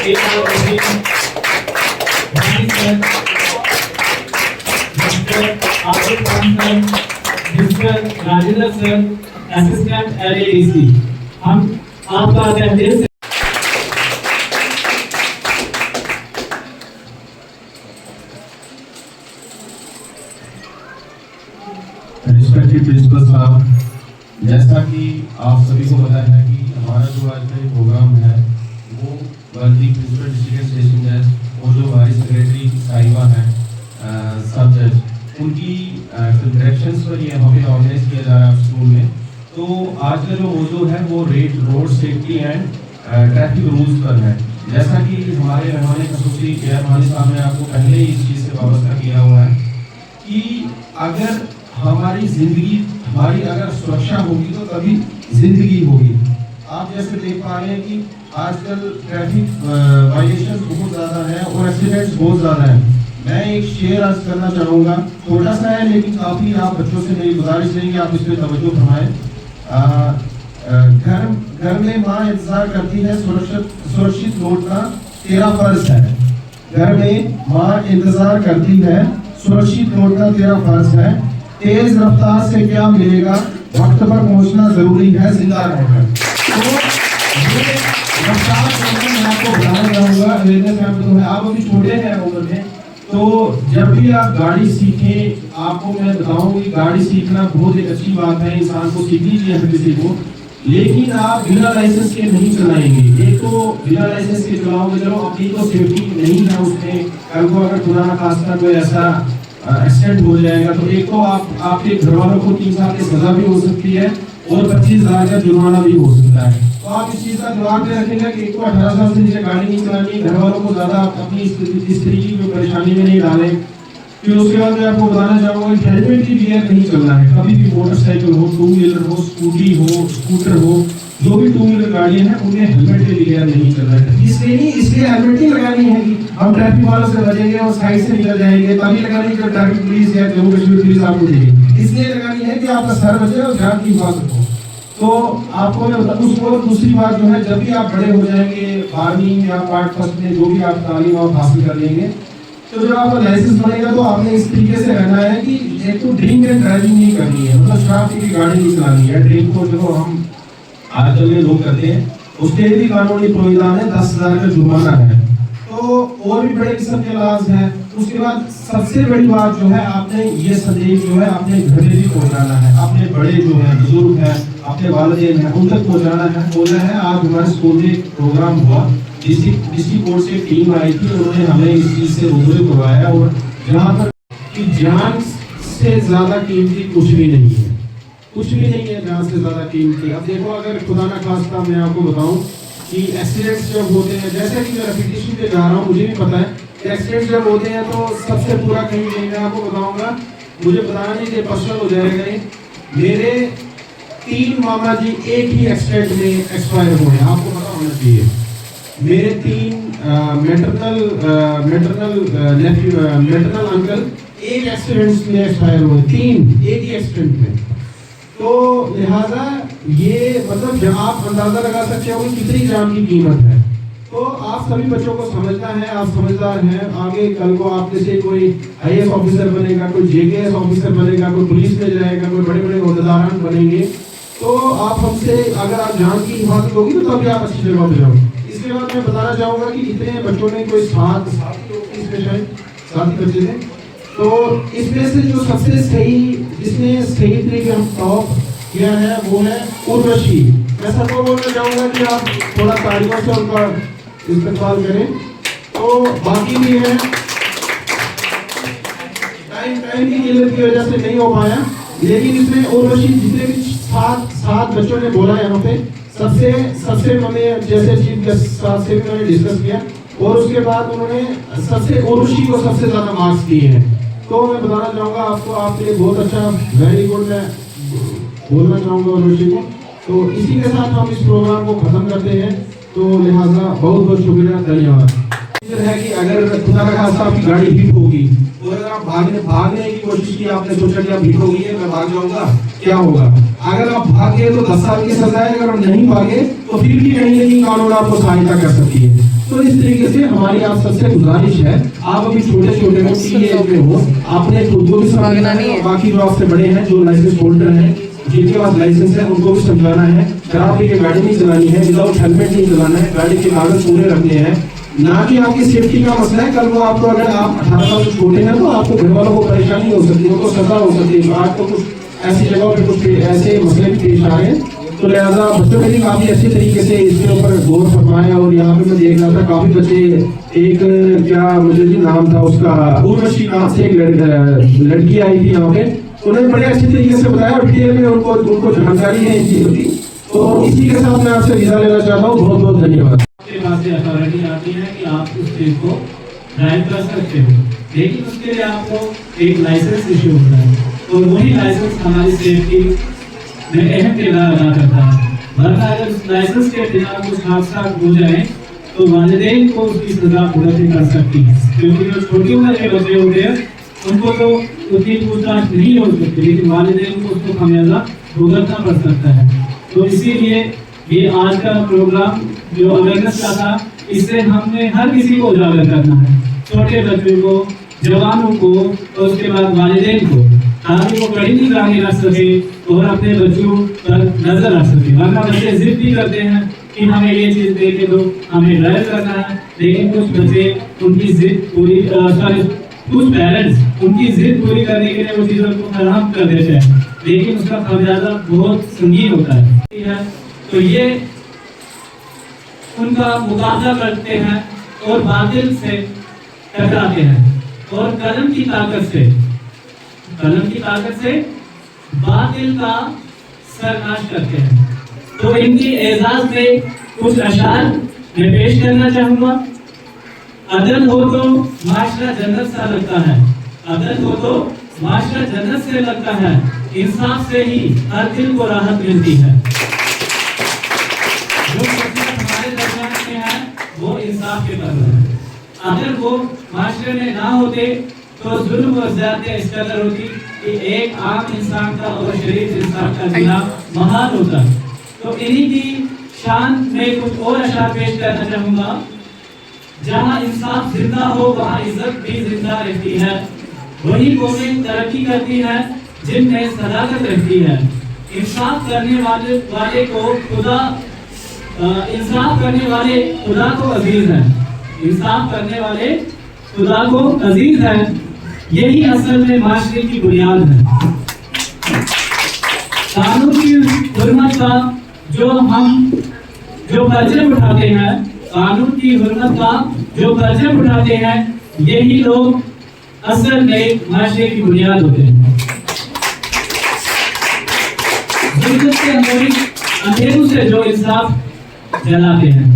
एक और Asif Khan sir, mister Rajendra sir, assistant LADC, हम आपका अटेंडेंस रिस्पेक्टेड प्रिंसिपल साहब, जैसा कि आप सभी को पता है कि हमारा जो आज का प्रोग्राम है वो वर्दी प्रिंसिपल डिस्ट्रिक्ट स्टेशन है और जो हमारी सेक्रेटरी साहिबा है सब जज, उनकी डायरेक्शंस पर ये हमें ऑर्गेनाइज किया जा रहा है स्कूल में। तो आज का जो मौजू है वो road safety and traffic rules पर है। जैसा कि हमारे मेहमान खसूसी मेहमान साहब ने आपको पहले ही इस चीज़ से वाबस्ता किया हुआ है कि अगर हमारी जिंदगी अगर सुरक्षा होगी तो तभी जिंदगी होगी। आप जैसे देख पा रहे हैं कि आजकल ट्रैफिक वायलेशन बहुत ज़्यादा है और एक्सीडेंट्स बहुत ज़्यादा है। मैं एक शेयर अर्ज करना चाहूँगा, छोटा सा है लेकिन काफ़ी आप बच्चों से मेरी गुजारिश रहेगी आप इस पर तवज्जो फरमाएं। घर में माँ इंतजार करती है, सुरक्षित लौटना तेरा फर्ज है। घर में माँ इंतजार करती है, सुरक्षित लौटना तेरा फर्ज है। तेज रफ्तार से क्या मिलेगा, वक्त पर पहुंचना जरूरी है जिंदा रहकर। तो ये रफ्तार मैं आपको बताना चाहूँगा, अवेयरनेस कैंप तो है, आप अभी छोटे हैं उम्र में, तो जब भी आप गाड़ी सीखें, आपको मैं बताऊँ कि गाड़ी सीखना बहुत एक अच्छी बात है, इंसान को सीखनी चाहिए हर किसी को, लेकिन आप बिना लाइसेंस के नहीं चलाएंगे। एक तो बिना लाइसेंस के चलाओगे, चलो अपनी तो सेफ्टी नहीं है उसमें, कल को अगर खुदा ना खास्ता कोई ऐसा एक्सीडेंट हो जाएगा तो एक तो आपके घर वालों को 3 साल की सजा भी हो सकती है और 25,000 का जुर्माना भी हो सकता है। तो आप इस चीज़ का जवाब दे रखेंगे कि एक तो 18 साल से नीचे गाड़ी नहीं चलानी, घर वालों को ज़्यादा अपनी इस तरीके की परेशानी में नहीं डालें। फिर उसके बाद मैं आपको बताना चाहूँगा कि हेलमेट की बगैर नहीं चलना है। कभी भी मोटरसाइकिल हो, 2 व्हीलर हो, स्कूटी हो, स्कूटर हो, जो भी 2 व्हीलर गाड़ियाँ हैं उन्हें हेलमेट के बगैर नहीं चलना है। इसलिए हेलमेट नहीं लगानी है कि हम ट्रैफिक वालों से बचेंगे और साइड से निकल जाएंगे, तभी लगानी है ट्रैफिक पुलिस या जम्मू कश्मीर पुलिस आपको देगी। इसलिए लगानी है कि आपका सर बचे और जान की हिफाजत हो। तो आपको मैं बता उसको दूसरी बात जो है, जब भी आप बड़े हो जाएंगे 12वीं या पार्ट फर्स्ट में जो भी आप तालीम आप हासिल कर लेंगे, तो जब आपका लाइसेंस बनेगा तो आपने इस तरीके से रहना है कि एक तो ड्रिंक एंड ड्राइविंग नहीं करनी है, मतलब शराब पी के गाड़ी नहीं चलानी है। ड्रिंक को जो हम आजकल में लोग करते हैं उसके भी कानूनी प्रावधान है, 10,000 का जुर्माना है। तो और भी बड़े किस्म के लाज हैं। उसके बाद सबसे बड़ी बात जो है, आपने ये संदेश जो है अपने घर में भी पहुंचाना है, अपने बड़े जो हैं बुजुर्ग हैं, अपने वालिदैन हैं, उन तक पहुंचाना है। बोला है आज हमारे स्कूल में प्रोग्राम हुआ, डिस्ट्रिक्ट कोर्ट से टीम आई थी, उन्होंने हमें इस चीज़ से रूबरू करवाया और जहाँ पर कि जान से ज़्यादा कीमती कुछ भी नहीं है, कुछ भी नहीं है जान से ज़्यादा कीमती। अब देखो, अगर खुदा ना खास्ता मैं आपको बताऊं कि एक्सीडेंट्स जब होते हैं, जैसे कि मैं रेपिटेशन पे जा रहा हूँ, मुझे भी पता है कि एक्सीडेंट्स जब होते हैं तो सबसे पूरा कहीं नहीं, मैं आपको बताऊंगा, मुझे बताना नहीं कि पर्सनल हो जाएगा ये। मेरे 3 मामा जी एक ही एक्सीडेंट में एक्सपायर हुए हैं, आपको पता होना चाहिए। मेरे 3 मैटरनल अंकल एक एक्सीडेंट में एक्सपायर हुए, 3 एक ही एक्सीडेंट में। तो लिहाजा ये मतलब जब आप अंदाजा लगा सकते हो कि कितनी जान की कीमत है। तो आप सभी बच्चों को समझना है, आप समझदार हैं, आगे कल को आप जैसे कोई IAS ऑफिसर बनेगा, कोई JKS ऑफिसर बनेगा, कोई पुलिस में जाएगा, कोई बड़े बड़े ओहदेदार बनेंगे, तो आप हमसे अगर आप जान की हिफाजत होगी तो तभी आप अच्छी जगह पे जाओ। इसके बाद मैं बताना चाहूँगा कि इतने बच्चों ने कोई 7 बच्चे थे, तो इसमें से जो सबसे सही, जिसने सही तरीके हम टॉप किया है वो है उर्वशी। मैं सबको बोलना चाहूँगा कि आप थोड़ा तालियों से उनका इस्तेमाल करें। तो बाकी भी है, टाइम की किल्लत की वजह से नहीं हो पाया, लेकिन इसमें उर्वशी जितने भी 7 बच्चों ने बोला यहाँ पे, सबसे हमें जैसे चीफ गेस्ट साहब से भी मैंने डिस्कस किया और उसके बाद उन्होंने सबसे उर्वशी को सबसे ज़्यादा मार्क्स दिए हैं। तो मैं बताना चाहूँगा आपको, आपके लिए बहुत अच्छा, वेरी गुड मैं बोलना चाहूँगा उर्वशी को। तो इसी के साथ हम इस प्रोग्राम को ख़त्म करते हैं। तो लिहाजा बहुत बहुत शुक्रिया, धन्यवाद। है कि अगर खुदा का खासा आपकी गाड़ी हिट होगी और अगर आप भागने की कोशिश की, आपने सोचा कि आप हिट हो गई है, मैं भाग जाऊंगा, क्या होगा? अगर आप भाग गए तो 10 साल की सजा है, अगर आप नहीं भागे तो फिर भी कहीं ना कहीं कानून आपको सहायता कर सकती है। तो इस तरीके से हमारी आप सबसे गुजारिश है, आप अभी छोटे छोटे में हो, आपने खुद को भी समझना है, बाकी जो आपसे बड़े हैं, जो लाइसेंस होल्डर हैं, जिनके पास लाइसेंस है, उनको भी समझाना है। शराब पी के गाड़ी नहीं चलानी है, विदाउट हेलमेट नहीं चलाना है, गाड़ी के कागज पूरे रखने हैं, ना कि आपकी सेफ्टी का मसला है। कल को आपको अगर आप 18 साल से छोटे हैं तो आपको घर वालों को परेशानी हो सकती है, उनको सजा हो सकती है। आज तो कुछ ऐसी जगहों पे कुछ ऐसे मसले भी पेश आ रहे हैं, तो लिहाजा बच्चों ने भी काफी अच्छे तरीके से इसके ऊपर गौर फरमाया। और यहाँ पे मैं देख रहा था काफी बच्चे, एक क्या मुझे जी नाम था उसका, उर्वशी नाम से एक लड़की आई थी यहाँ पे, उन्होंने बड़े अच्छे तरीके से बताया और डिटेल में उनको जानकारी है इन चीजों की। तो इसी के साथ मैं आपसे विदा लेना चाहता हूँ। बहुत बहुत धन्यवाद। आपके पास से अथॉरिटी आती है कि आप उस चीज को ड्राइव कर सकते हो, लेकिन उसके लिए आपको एक लाइसेंस इश्यू होता है, और वही लाइसेंस हमारी सेफ्टी में अहम किरदार अदा करता है। वरना अगर उस लाइसेंस के बिना कुछ हादसा हो जाए तो वालिदैन को उसकी सजा भुगतनी कर सकती है, क्योंकि जो छोटी उम्र के बच्चे होते हैं उनको तो उतनी पूछताछ नहीं हो सकती, लेकिन वालिदैन को उसको खमियाजा भुगतना पड़ सकता है। तो इसीलिए ये आज का प्रोग्राम जो अवेयरनेस का था, इससे हमने हर किसी को उजागर करना है, छोटे बच्चों को, जवानों को और उसके बाद वालिदैन को, ताकि वो कड़ी निगरानी रख सके और अपने बच्चों पर नजर रख सके। वरना बच्चे जिद भी करते हैं कि हमें ये चीज दे के दो, हमें ड्राइव करना है, लेकिन कुछ बच्चे उनकी जिद पूरी कुछ पेरेंट्स उनकी जिद पूरी करने के लिए वो चीजों को फराहम कर देते हैं, लेकिन उसका खमियाजा बहुत संगीन होता है। तो ये उनका मुकाबला करते हैं और बातिल से टकराते हैं, और कलम की ताकत से बातिल का सरनाश करते हैं। तो इनकी एजाज में कुछ अशार मैं पेश करना चाहूंगा। अदल हो तो माशरा जन्नत सा लगता है, अदल हो तो माशरा जन्नत से लगता है, इंसाफ से ही हर दिल को राहत मिलती है। जो हमारे दरमियान में है वो इंसाफ के बदले है। अगर वो माशरे में ना होते तो जुल्म और ज़्यादती इस कदर होती कि एक आम इंसान का और शरीफ इंसान का जिना महान होता। तो इन्हीं की शान में कुछ और अशार पेश करना चाहूंगा। जहाँ इंसाफ जिंदा हो वहाँ इज्जत भी जिंदा रहती है, वही कौमें तरक्की करती है जिनमें सदाकत रहती है। इंसाफ करने वाले को खुदा इंसाफ करने वाले खुदा को अजीज है, इंसाफ करने वाले खुदा को अजीज है, यही असल में माशरे की बुनियाद है। कानून की हुर्मत का जो परचम उठाते हैं, कानून की हुर्मत का जो परचम उठाते हैं, यही लोग असल में माशरे की बुनियाद होते हैं। जुल्म के अंधेरों से जो इंसाफ जलाते हैं,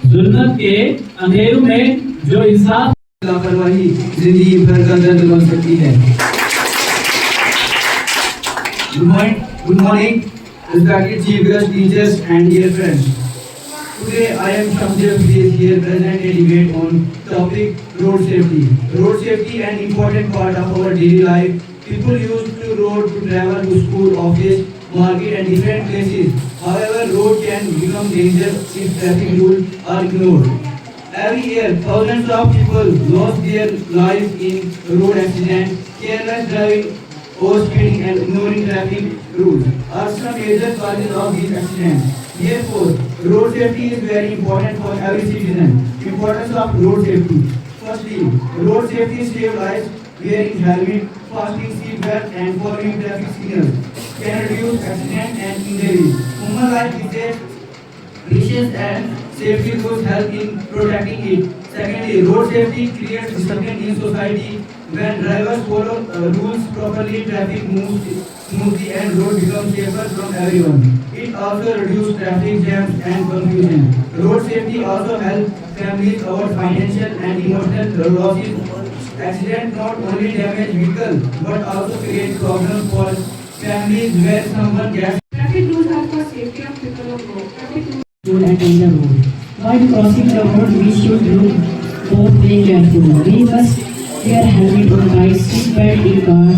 जुल्म के अंधेरों में जो इंसाफ, लापरवाही जिंदगी भर का दर्द बन सकती है। Good morning, respected chief guest, teachers and dear friends. Today I am Shamsir Faiz here present a debate on topic road safety. Road safety an important part of our daily life. People use to road to travel to school, office, market and different places. However, road can become dangerous if traffic rules are ignored. Every year, thousands of people lost their lives in road accidents. Careless driving, overspeeding and ignoring traffic rules are some major causes of these accidents. Therefore, road safety is very important for every citizen. Importance of road safety. Firstly, road safety saves lives. Wearing helmet, fastening seat belt and following traffic signals can reduce accidents and injuries. Human life is precious and safety rules help in protecting it. Secondly, road safety creates discipline in society. When drivers follow rules properly, traffic moves smoothly and road becomes safer from everyone. It also reduces traffic jams and confusion. Road safety also helps families avoid financial and emotional losses. Accidents not only damage vehicles but also create problems for families where someone gets. Traffic rules are for safety of people on road. Traffic rules and danger road. While crossing the road, we should for playing careful. We must wear helmet on bike, seat belt in car.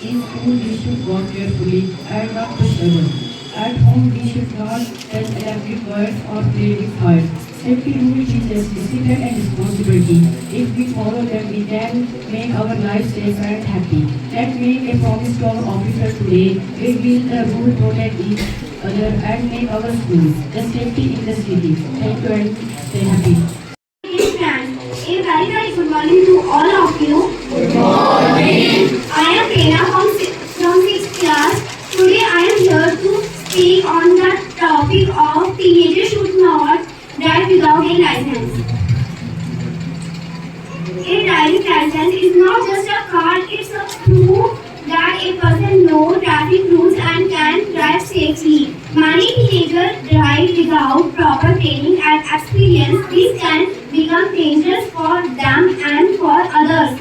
In school, we should walk carefully and not push others. At home, we should not touch electric wires or play with fire. Safety rules teach us discipline and responsibility. If we follow them, we can make our lives safe and happy. Let's make a promise to our officers today. We will the rule protect each other and make our schools the safety in the city. Thank you and stay happy. Dear friends, a very good morning to all of you. Good morning. I am Prerna from 6th class. Today I am here to speak on the topic of teenagers should not drive without a license. A driving license is not just a card, it's a proof that a person knows traffic rules and can drive safely. Many teenagers drive without proper training and experience. This can become dangerous for them and for others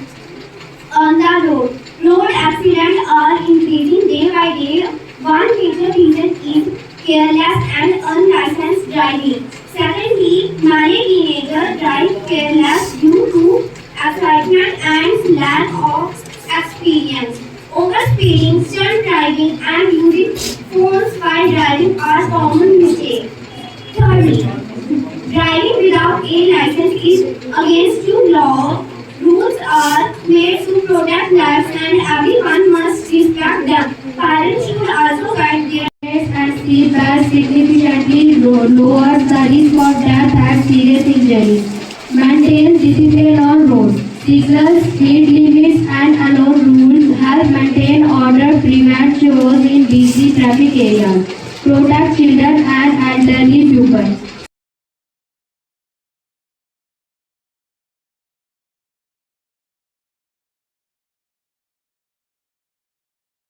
on the road. Road accidents are increasing day by day. One major reason is careless and unlicensed driving. Secondly, many teenagers drive careless due to excitement and lack of experience. Overspeeding, stunt driving, and using phones while driving are common mistakes. Thirdly, driving without a license is against law. Rules are made to protect lives and everyone must respect them. Parents should also guide their And seat belts significantly lowers the risk of death and serious injuries. Maintain discipline on roads. Signals, speed limits and alone rules help maintain order, prevent chaos in busy traffic areas, protect children and elderly pupils.